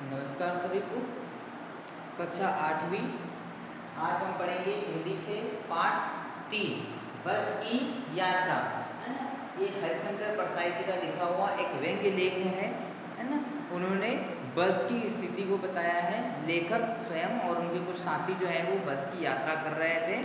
नमस्कार सभी को। कक्षा 8वीं। आज हम पढ़ेंगे हिंदी से पाठ 3 बस की यात्रा, है ना। ये हरिशंकर परसाई जी का लिखा हुआ एक व्यंग्य लेख है ना। उन्होंने बस की स्थिति को बताया है। लेखक स्वयं और उनके कुछ साथी जो है वो बस की यात्रा कर रहे थे।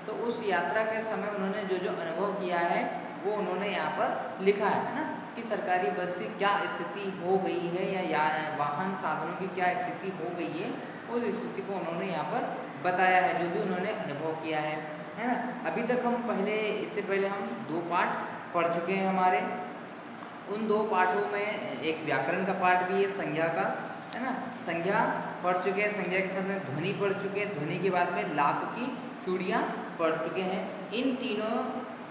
तो उस यात्रा के समय उन्होंने जो जो अनुभव किया है वो उन्होंने यहाँ पर लिखा है ना, कि सरकारी बस से क्या स्थिति हो गई है या वाहन साधनों की क्या स्थिति हो गई है, उस स्थिति को उन्होंने यहाँ पर बताया है, जो भी उन्होंने अनुभव किया है ना। अभी तक हम इससे पहले हम 2 पाठ पढ़ चुके हैं हमारे। उन 2 पाठों में एक व्याकरण का पाठ भी है, संज्ञा का, है ना। संज्ञा पढ़ चुके हैं, संज्ञा के साथ में ध्वनि पढ़ चुके हैं, ध्वनि के बाद में लाख की चूड़ियाँ पढ़ चुके हैं। इन तीनों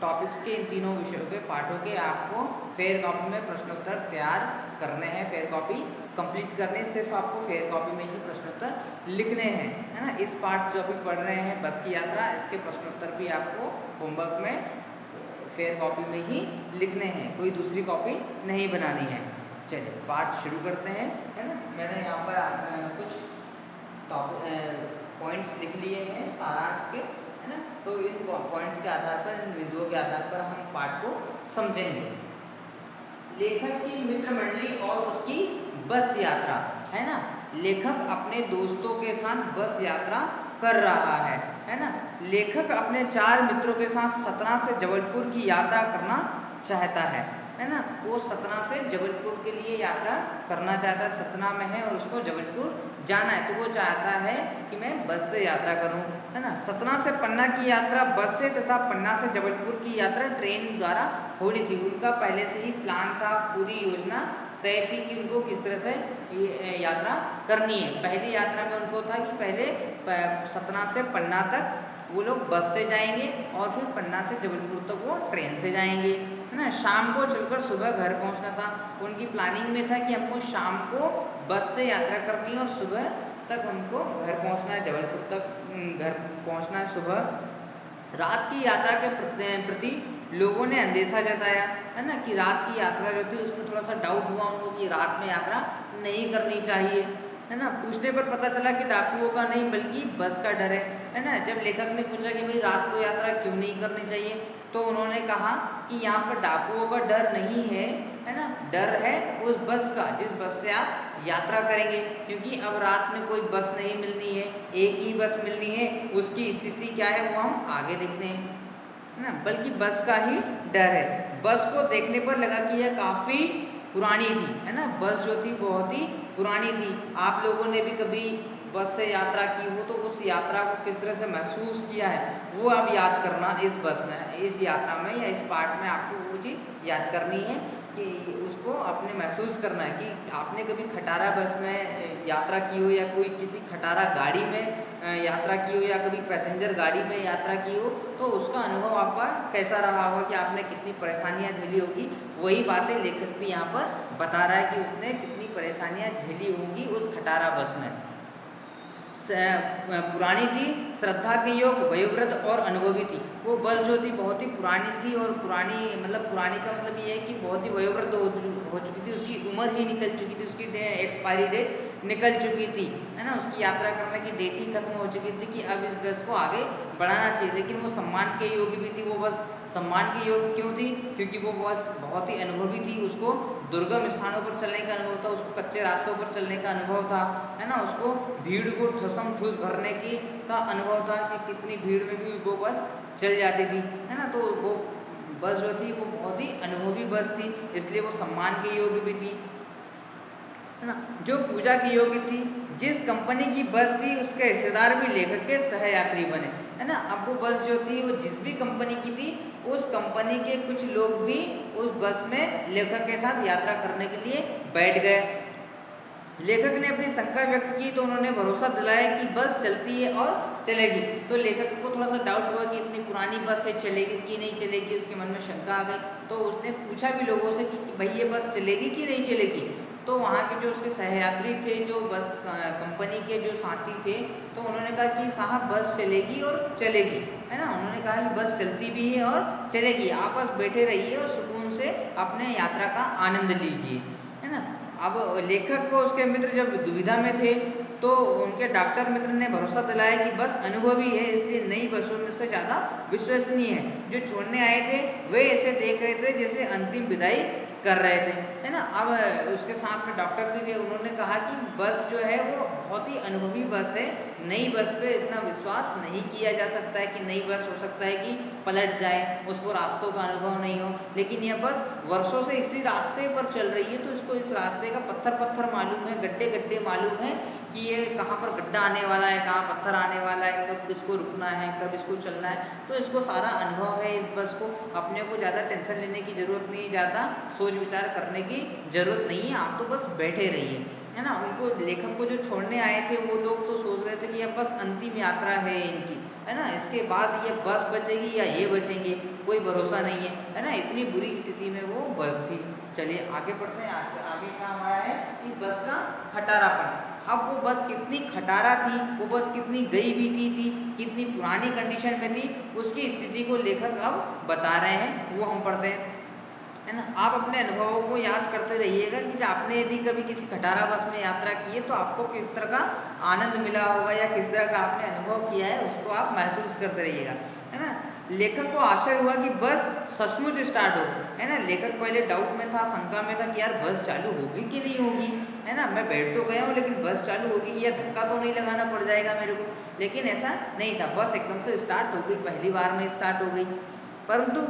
टॉपिक्स के, इन तीनों विषयों के पाठों के आपको फेयर कॉपी में प्रश्नोत्तर तैयार करने हैं, फेयर कॉपी कंप्लीट करने। सिर्फ आपको फेयर कॉपी में ही प्रश्नोत्तर लिखने हैं, है ना। इस पाठ जो अभी पढ़ रहे हैं बस की यात्रा, इसके प्रश्नोत्तर भी आपको होमवर्क में फेयर कॉपी में ही लिखने हैं, कोई दूसरी कॉपी नहीं बनानी है। चलिए पाठ शुरू करते हैं, है ना। मैंने यहाँ पर कुछ पॉइंट्स लिख लिए हैं सारांश के, है ना। तो इन पॉइंट्स के आधार पर, इन बिंदुओं के आधार पर हम पाठ को समझेंगे। लेखक की मित्र मंडली और उसकी बस यात्रा, है ना। लेखक अपने दोस्तों के साथ बस यात्रा कर रहा है ना। लेखक अपने 4 मित्रों के साथ सतना से जबलपुर की यात्रा करना चाहता है ना। वो सतना से जबलपुर के लिए यात्रा करना चाहता है, सतना में है और उसको जबलपुर जाना है, तो वो चाहता है कि मैं बस से यात्रा करूं, है ना। सतना से पन्ना की यात्रा बस से तथा पन्ना से जबलपुर की यात्रा ट्रेन द्वारा होनी थी। उनका पहले से ही प्लान था, पूरी योजना तय थी कि उनको किस तरह से ये यात्रा करनी है। पहली यात्रा में उनको था कि पहले सतना से पन्ना तक वो लोग बस से जाएंगे और फिर पन्ना से जबलपुर तक वो ट्रेन से जाएंगे, है ना। शाम को चलकर सुबह घर पहुंचना था। उनकी प्लानिंग में था कि हमको शाम को बस से यात्रा करनी है और सुबह तक हमको घर पहुंचना है, जबलपुर तक घर पहुंचना है सुबह। रात की यात्रा के प्रति लोगों ने अंदेशा जताया, है ना, कि रात की यात्रा जो थी उसमें थोड़ा सा डाउट हुआ उनको कि रात में यात्रा नहीं करनी चाहिए, है ना। पूछने पर पता चला कि डाकुओं का नहीं बल्कि बस का डर है ना। जब लेखक ने पूछा कि भाई रात को यात्रा क्यों नहीं करनी चाहिए, तो उन्होंने कहा कि यहाँ पर डाकुओं का डर नहीं है ना, डर है उस बस का जिस बस से आप यात्रा करेंगे, क्योंकि अब रात में कोई बस नहीं मिलनी है, एक ही बस मिलनी है। उसकी स्थिति क्या है वो हम आगे देखते हैं, है ना। बल्कि बस का ही डर है। बस को देखने पर लगा कि यह काफ़ी पुरानी थी, है ना। बस जो थी बहुत ही पुरानी थी। आप लोगों ने भी कभी बस से यात्रा की हो तो उस यात्रा को किस तरह से महसूस किया है वो आप याद करना इस बस में, इस यात्रा में या इस पार्ट में आपको वो चीज़ याद करनी है कि उसको आपने महसूस करना है कि आपने कभी खटारा बस में यात्रा की हो या कोई किसी खटारा गाड़ी में यात्रा की हो या कभी पैसेंजर गाड़ी में यात्रा की हो, तो उसका अनुभव आपका कैसा रहा होगा, कि आपने कितनी परेशानियां झेली होगी। वही बातें लेखक भी यहाँ पर बता रहा है कि उसने कितनी परेशानियां झेली होंगी उस खटारा बस में। पुरानी थी, श्रद्धा के योग, वयोवृद्ध और अनुभवी थी। वो बस जो थी बहुत ही पुरानी थी, और पुरानी मतलब पुरानी का मतलब ये है कि बहुत ही वयोवृद्ध हो चुकी थी, उसकी उम्र ही निकल चुकी थी, उसकी एक्सपायरी डेट निकल चुकी थी, है ना। उसकी यात्रा करने की डेट ही खत्म हो चुकी थी कि अब इस बस को आगे बढ़ाना चाहिए। लेकिन वो सम्मान के योग्य भी थी। वो बस सम्मान के योग्य क्यों थी? क्योंकि वो बस बहुत ही अनुभवी थी। उसको दुर्गम स्थानों पर चलने का अनुभव था, उसको कच्चे रास्तों पर चलने का अनुभव था, है ना। उसको भीड़ को ठुसम ठुस भरने की का अनुभव था कि कितनी भीड़ में भी वो बस चल जाती थी, है ना। तो वो बस जो थी वो बहुत ही अनुभवी बस थी, इसलिए वो सम्मान के योग्य भी थी, है ना। जो पूजा की योग्य थी। जिस कंपनी की बस थी उसके हिस्सेदार भी लेखक के सहयात्री बने, है ना। अब वो बस जो थी वो जिस भी कंपनी की थी, उस कंपनी के कुछ लोग भी उस बस में लेखक के साथ यात्रा करने के लिए बैठ गए। लेखक ने अपनी शंका व्यक्त की तो उन्होंने भरोसा दिलाया कि बस चलती है और चलेगी। तो लेखक को थोड़ा सा डाउट हुआ कि इतनी पुरानी बस है, चलेगी कि नहीं चलेगी, उसके मन में शंका आ गई। तो उसने पूछा भी लोगों से कि भाई ये बस चलेगी कि नहीं चलेगी। तो वहाँ के जो उसके सहयात्री थे, जो बस कंपनी के जो साथी थे, तो उन्होंने कहा कि साहब बस चलेगी और चलेगी, है ना। उन्होंने कहा कि बस चलती भी है और चलेगी, आप बस बैठे रहिए और सुकून से अपने यात्रा का आनंद लीजिए, है ना। अब लेखक को उसके मित्र जब दुविधा में थे तो उनके डॉक्टर मित्र ने भरोसा दिलाया कि बस अनुभवी है, इसलिए नई बसों में से ज़्यादा विश्वसनीय है। जो छोड़ने आए थे वे ऐसे देख रहे थे जैसे अंतिम विदाई कर रहे थे, है ना। अब उसके साथ में डॉक्टर भी थे, उन्होंने कहा कि बस जो है वो बहुत ही अनुभवी बस है, नई बस पे इतना विश्वास नहीं किया जा सकता है कि नई बस हो सकता है कि पलट जाए, उसको रास्तों का अनुभव नहीं हो। लेकिन यह बस वर्षों से इसी रास्ते पर चल रही है तो इसको इस रास्ते का पत्थर पत्थर मालूम है, गड्ढे गड्ढे मालूम है कि ये कहाँ पर गड्ढा आने वाला है, कहाँ पत्थर आने वाला है, कब इसको रुकना है, कब इसको चलना है। तो इसको सारा अनुभव है इस बस को, अपने को ज़्यादा टेंशन लेने की ज़रूरत नहीं, ज़्यादा सोच विचार करने की ज़रूरत नहीं है, आप तो बस बैठे रहिए, है ना। उनको लेखक को जो छोड़ने आए थे वो लोग तो सोच रहे थे कि यह बस अंतिम यात्रा है इनकी, है ना, इसके बाद ये बस बचेगी या ये बचेंगे, कोई भरोसा नहीं है ना। इतनी बुरी स्थिति में वो बस थी। चलिए आगे बढ़ते हैं। आगे का हमारा है कि बस का खटारापन। अब वो बस कितनी खटारा थी, वो बस कितनी गई बीती थी, कितनी पुरानी कंडीशन में थी, उसकी स्थिति को लेखक अब बता रहे हैं, वो हम पढ़ते हैं, है ना। आप अपने अनुभवों को याद करते रहिएगा कि जब आपने यदि कभी किसी खटारा बस में यात्रा की है तो आपको किस तरह का आनंद मिला होगा या किस तरह का आपने अनुभव किया है, उसको आप महसूस करते रहिएगा, है ना। लेखक को आश्चर्य हुआ कि बस सचमुच स्टार्ट हो गई, है ना। लेखक पहले डाउट में था, शंका में था कि यार बस चालू होगी कि नहीं होगी, है ना, मैं बैठ तो गया हूँ लेकिन बस चालू होगी, या धक्का तो नहीं लगाना पड़ जाएगा मेरे को। लेकिन ऐसा नहीं था, बस एकदम से स्टार्ट हो गई, पहली बार में स्टार्ट हो गई। परंतु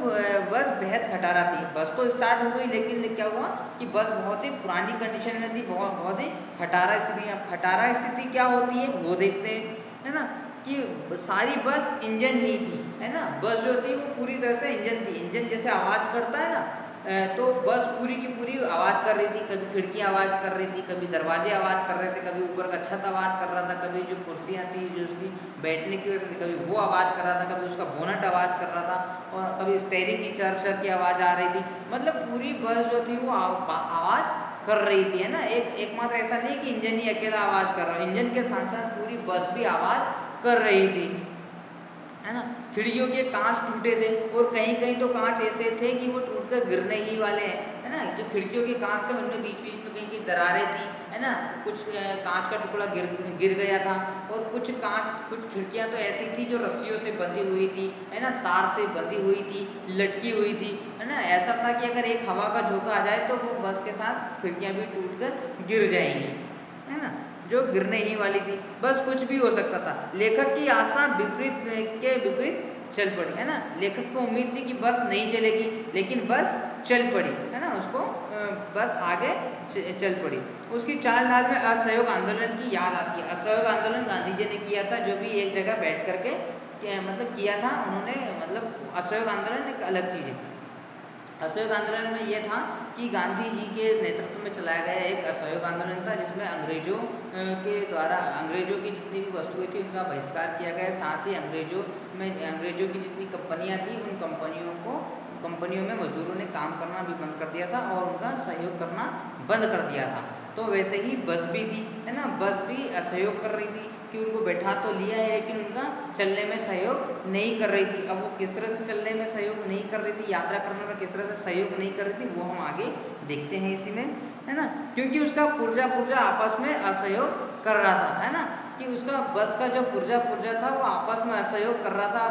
बस बेहद खटारा थी। बस तो स्टार्ट हो गई लेकिन क्या हुआ कि बस बहुत ही पुरानी कंडीशन में थी, बहुत ही खटारा स्थिति। अब खटारा स्थिति क्या होती है वो देखते हैं, है ना, कि सारी बस इंजन ही थी, है ना। बस जो थी वो पूरी तरह से इंजन थी। इंजन जैसे आवाज़ करता है ना, तो बस पूरी की पूरी आवाज़ कर रही थी, कभी खिड़की आवाज़ कर रही थी, कभी दरवाजे आवाज़ कर रहे थे, कभी ऊपर का छत आवाज़ कर रहा था, कभी जो कुर्सियाँ थी जो उसकी बैठने की वजह से कभी वो आवाज़ कर रहा था, कभी उसका बोनट आवाज़ कर रहा था, और कभी स्टेयरिंग की चर चर की आवाज़ आ रही थी। मतलब पूरी बस जो थी वो आवाज़ कर रही थी, है ना। एकमात्र ऐसा नहीं कि इंजन ही अकेला आवाज़ कर रहा है, इंजन के साथ साथ पूरी बस भी आवाज़ कर रही थी, है ना। खिड़कियों के कांच टूटे थे और कहीं कहीं तो कांच ऐसे थे कि वो टूटकर गिरने ही वाले हैं, है ना। जो खिड़कियों के कांच थे उनमें बीच बीच में कहीं कहीं दरारें थी, है ना। कुछ कांच का टुकड़ा गिर गया था, और कुछ खिड़कियां तो ऐसी थी जो रस्सियों से बंधी हुई थी, है ना, तार से बंधी हुई थी, लटकी हुई थी, है ना। ऐसा था कि अगर एक हवा का झोंका आ जाए तो वो बस के साथ खिड़कियां भी टूटकर गिर जाएंगी, है ना, जो गिरने ही वाली थी। बस कुछ भी हो सकता था। लेखक की आशा विपरीत चल पड़ी, है ना। लेखक को उम्मीद थी कि बस नहीं चलेगी, लेकिन बस चल पड़ी, है ना। उसको बस आगे चल पड़ी। उसकी चाल ढाल में असहयोग आंदोलन की याद आती है। असहयोग आंदोलन गांधी जी ने किया था, जो भी एक जगह बैठ करके मतलब किया था उन्होंने। मतलब असहयोग आंदोलन एक अलग चीज़ है। असहयोग आंदोलन में ये था कि गांधी जी के नेतृत्व में चलाया गया एक असहयोग आंदोलन था, जिसमें अंग्रेजों के द्वारा अंग्रेजों की जितनी भी वस्तुएं थी उनका बहिष्कार किया गया। साथ ही अंग्रेजों की जितनी कंपनियां थी उन कंपनियों में मजदूरों ने काम करना भी बंद कर दिया था और उनका सहयोग करना बंद कर दिया था। तो वैसे ही बस भी थी, है ना। बस भी असहयोग कर रही थी कि उनको बैठा तो लिया है लेकिन उनका चलने में सहयोग नहीं कर रही थी। अब वो किस तरह से चलने में सहयोग नहीं कर रही थी, यात्रा करने में किस तरह से सहयोग नहीं कर रही थी, वो हम आगे देखते हैं इसी में, है ना। क्योंकि उसका पुर्जा आपस में असहयोग कर रहा था, है ना, कि उसका बस का जो पुर्जा था वो आपस में असहयोग कर रहा था।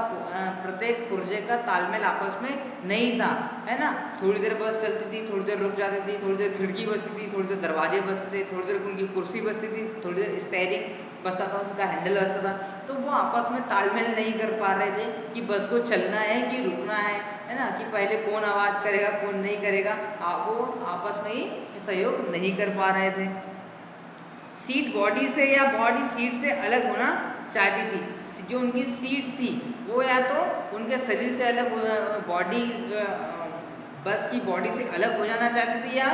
प्रत्येक पुर्जे का तालमेल आपस में नहीं था, है ना। थोड़ी देर बस चलती थी, थोड़ी देर रुक जाती थी, थोड़ी देर खिड़की बजती थी, थोड़ी देर दरवाजे बजते थे, थोड़ी देर उनकी कुर्सी बजती थी, थोड़ी देर स्टेयरिंग बजता था, उनका हैंडल बजता था। तो वो आपस में तालमेल नहीं कर पा रहे थे कि बस को चलना है कि रुकना है ना, कि पहले कौन आवाज़ करेगा कौन नहीं करेगा। वो आपस में ही सहयोग नहीं कर पा रहे थे। सीट बॉडी से या बॉडी सीट से अलग होना चाहती थी। जो उनकी सीट थी वो या तो उनके शरीर से अलग, बॉडी बस की बॉडी से अलग हो जाना चाहती थी, या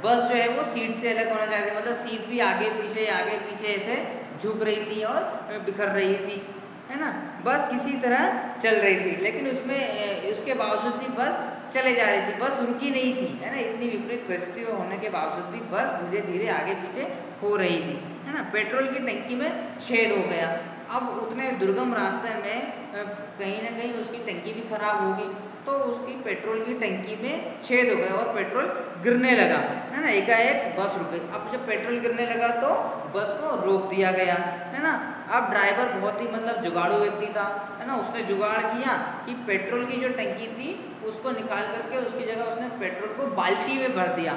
बस जो है वो सीट से अलग होना चाहती थी। मतलब सीट भी आगे पीछे ऐसे झुक रही थी और बिखर रही थी, है ना। बस किसी तरह चल रही थी, लेकिन उसमें उसके बावजूद भी बस चले जा रही थी, बस रुकी नहीं थी, है ना। इतनी विपरीत परिस्थिति होने के बावजूद भी बस धीरे धीरे आगे पीछे हो रही थी, है ना। पेट्रोल की टंकी में छेद हो गया। अब उतने दुर्गम रास्ते में कहीं ना कहीं उसकी टंकी भी खराब होगी, तो उसकी पेट्रोल की टंकी में छेद हो गया और पेट्रोल गिरने लगा, है ना, एकाएक बस रुक गई। अब जब पेट्रोल गिरने लगा तो बस को रोक दिया गया, है ना। अब ड्राइवर बहुत ही मतलब जुगाड़ू व्यक्ति था, है ना, उसने जुगाड़ किया कि पेट्रोल की जो टंकी थी उसको निकाल करके उसकी जगह उसने पेट्रोल को बाल्टी में भर दिया,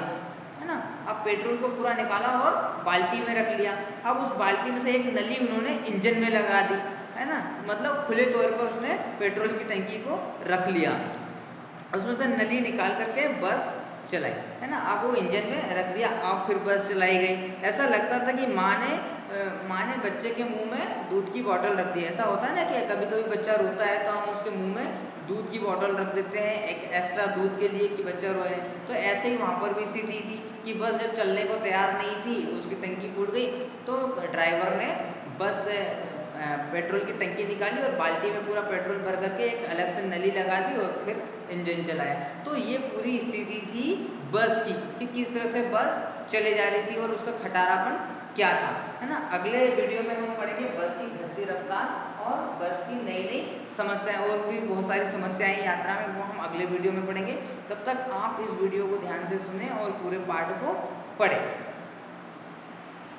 है ना। अब पेट्रोल को पूरा निकाला और बाल्टी में रख लिया। अब उस बाल्टी में से एक नली उन्होंने इंजन में लगा दी, है ना, मतलब खुले तौर पर उसने पेट्रोल की टंकी को रख लिया, उसमें से नली निकाल करके बस चलाई, है ना। अब वो इंजन में रख दिया, अब फिर बस चलाई गई। ऐसा लगता था कि माँ ने बच्चे के मुंह में दूध की बोतल रख दी। ऐसा होता है ना कि कभी कभी बच्चा रोता है तो हम उसके मुंह में दूध की बोतल रख देते हैं एक एक्स्ट्रा दूध के लिए कि बच्चा रोए। तो ऐसे ही वहाँ पर भी स्थिति थी कि बस जब चलने को तैयार नहीं थी, उसकी टंकी फूट गई, तो ड्राइवर ने बस से पेट्रोल की टंकी निकाली और बाल्टी में पूरा पेट्रोल भर करके एक अलग से नली लगा दी और फिर इंजन चलाया। तो ये पूरी स्थिति थी बस की कि किस तरह से बस चले जा रही थी और उसका खटारापन क्या था, है ना। अगले वीडियो में हम पढ़ेंगे बस की घटती रफ्तार और बस की नई नई समस्याएं, और भी बहुत सारी समस्याएं यात्रा में, वो हम अगले वीडियो में पढ़ेंगे। तब तक आप इस वीडियो को ध्यान से सुने और पूरे पाठ को पढ़ें।